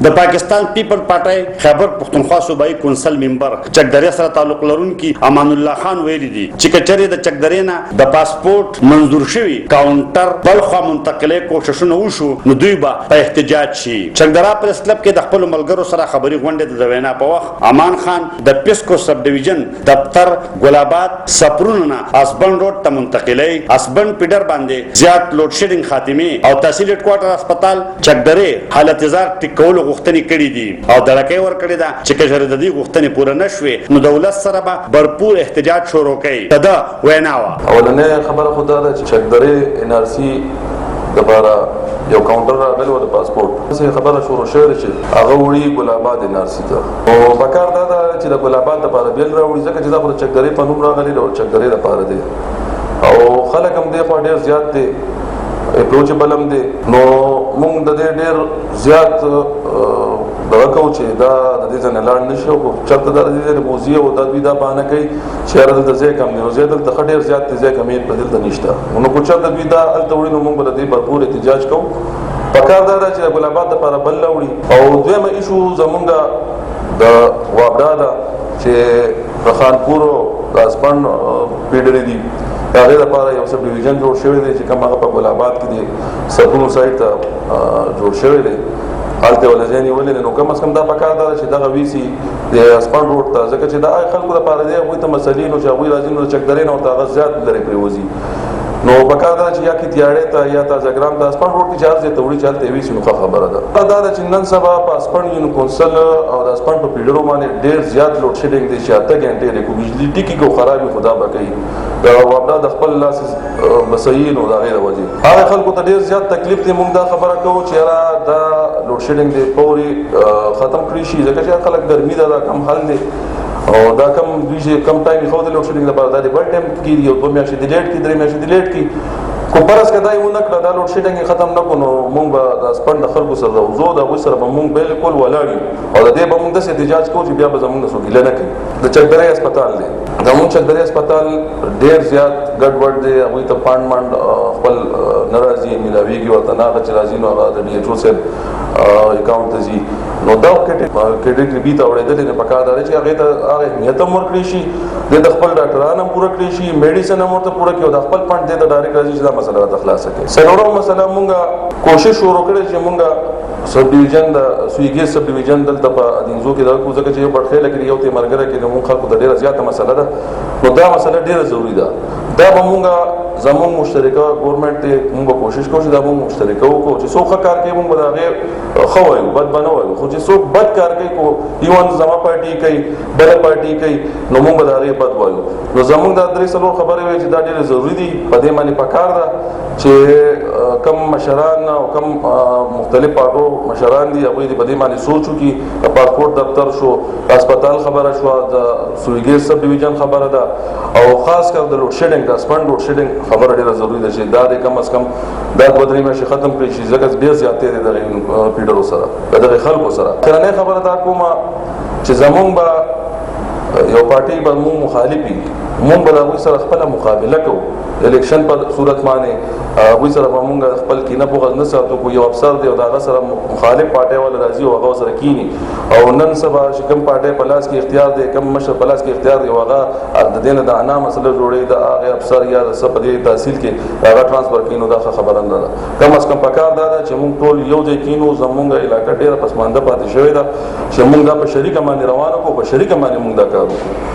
د پاکستان پیپل پارټي خیبر پختونخوا صوبایي کونسل ممبر چکدرې سره تعلق لرونکي امان الله خان ویلي دي چې کچري د چکدرې نه د پاسپورت منظور شوی کاونټر بل خوا منتقلې کوششونه وشو نو دوی به په احتجاج شي. چکدرا پریس کلب کې د خپل ملګرو سره خبري غونډه د وینا په وخت امان خان د پیسکو سب ډیویژن دفتر ګلاباد سپرونه اسبن روډ ته منتقلې اسبن پیډر باندې زیات لوډ شیډینګ خاتمه او تحصیل هډ کوارټر هسپتال چکدرې حالت زار ټیکول غوښتنې کړې دي او درکې ور کړې ده چې کجره د دې غوښتنې پوره نشوي نو دولت سره به برپور احتجاج شروع کړي. دا ویناوه اولنې خبره خدا ده چې چکدرې ان ار سی لپاره یو کاونټر راغلی و د پاسپورت څه خبره شروع شوې چې هغه وړي ګلاباد ان ار سی ته او بکار دا ده چې د ګلاباد لپاره بیل راوړي ځکه چې دا خو د چکدرې په نوم راغلی او چکدرې لپاره دی او خلک هم دې خوا ډېر زیات دي اپروچ بلم دي نو موږ د دې ډېر زیات دغه کوو چې دا د دې ځای نه لاړ نه شي او چېرته دا د دې موضوع او دا دوی دا بهانه کوي چې یاره دلته ځای کم دی نو ځای دلته ښه ډېر زیات دی ځای کمې په دلته نشته نو که چېرته دوی دا هلته وړي نو موږ به د دې بھرپور احتجاج کوو. پکار دا ده چې د ګلاباد دپاره بل راوړي او دویمه ایشو زمونږ د وابډا ده چې د خانپور او د اسپن پیډرې دي د هغې دپاره یو سب ډیویژن جوړ شوی دی چې کوم هغه په ګلاباد کې دی سرپونو سایډ ته جوړ شوی دی هلته ولې ځای نیولې دی نو کم از کم دا پکار ده چې دغه ویسي د اسپن روډ ته ځکه چې د هغې خلکو دپاره دی هغوی ته مسلې نو چې هغوی راځي نو د چکدرې نه ورته هغه زیات لرې پرېوځي نو پکار ده چې یا کې تیاړې ته یا تازهګرام ته اسپن روډ کې چې هر ځای ته وړي چې هلته یې ویسي نو ښه خبره ده. دا ده چې نن سبا په اسپن یونو کونسل او د اسپن په پیډرو باندې ډېر زیات لوډ شیډینګ دی چې 8 ګنټې دی کو بجلي ټیکي کو خرابي خدا به کوي د وابډا د خپل لاس مسیي نو د هغې د وجې هغه خلکو ته ډېر زیات تکلیف دی. موږ دا خبره کوو چې یاره دا لوډ شیډینګ دی فوري ختم کړي شي ځکه چې خلک ګرمي ده دا کم حل دی او دا کم دوی چې کم ټایم یې ښودلی لوډ شیډینګ لپاره دا د بل ټایم کېږي یو 2 میاشتې د لیټ کړي 3 میاشتې د لیټ کړي خو فرض که دا یې ونه کړه دا لوډ شیډینګ یې ختم نه کړو نو موږ به د اسپن د خلکو سره راوځو د هغوی سره به موږ بالکل ولاړ یو او د دې به موږ داسې احتجاج کوو چې بیا به زموږ نه څوک ګیله نه کوي. د چکدرې هسپتال دی زموږ چکدرې هسپتال ډېر زیات ګډوډ دی هغوی ته پانډ مانډ خپل نه راځي میلاویږي ورته نه هغه چې راځي نو هغه د ډي ایچ او صاحب اکاونټ ته ځي نو دا کیټګري بي ته اورېدلې نه پکار دا چې هغې ته هغه اهمیت هم ورکړی شي د خپل ډاکټران هم پوره کړی شي میډیسن هم ورته پوره کړي او د خپل فنډ دې ته ډایرکټ راځي چې دا مسله راته خلاصه کړي. څلورمه مسله مونږ کوشش شروع کړی چې مونږ سب ډیویژن د سویګي سب ډیویژن دلته په ادینزو کې دا کو ځکه چې یو بټخېله کې یو ته مرګره کې د مونږ خلکو د ډېره زیاته مسله ده نو دا مسله ډېره ضروري ده. دا به مونږ زموږ مشترکه ګورنمنټ ته مونږ کوشش کوو چې دا مونږ مشترکه وکړو چې څوک ښه کار کوي مونږ به د هغې ښه وایو بد به نه وایو خو چې څوک بد کار کوي کو ایون زما پارټي کوي بله پارټي کوي نو مونږ به د هغې بد وایو. نو زموږ دا 3-4 خبرې وایي چې دا ډېرې ضروري دي په دې باندې پکار ده چې کم مشران او کم مختلف پارټو مشران دي هغوی دې په دې باندې سوچ وکړي د پاسپورټ دفتر شو هسپتال خبره شوه د سویګي سب ډیویژن خبره ده او خاص کر د لوډ شیډینګ د اسپن لوډ شیډینګ خبره ډېره ضروري ده چې دا دې کم از کم دا 2-3 میاشتې ختم کړي شي ځکه ډېر زیاتې دی دغې پیډرو سره د دغې خلکو سره. اخرنۍ خبره دا کومه چې زمونږ به یو پارټي به مونږ مخالف وي مونږ به د هغوی سره خپله مقابله کوو الیکشن په صورت باندې هغوی سره به مونږ خپل کینه بغض نه ساتو کو یو افسر دی او د هغه سره مخالف پارټۍ والا راځي او هغه سره کینی او نن سبا چې کوم پارټۍ په لاس کې اختیار دی کوم مشر په لاس کې اختیار دی او هغه د دې نه د انا مسله جوړوي د هغې افسر یا د څه په دې تحصیل کې هغه ټرانسفر کړي نو دا ښه خبره نه ده. کم از کم پکار دا ده چې مونږ ټول یو ځای کینو زمونږ علاقه ډېره پسمانده پاتې شوې ده چې مونږ دا په شریکه باندې روانه کړو په شریکه باندې مونږ دا کار وکړو.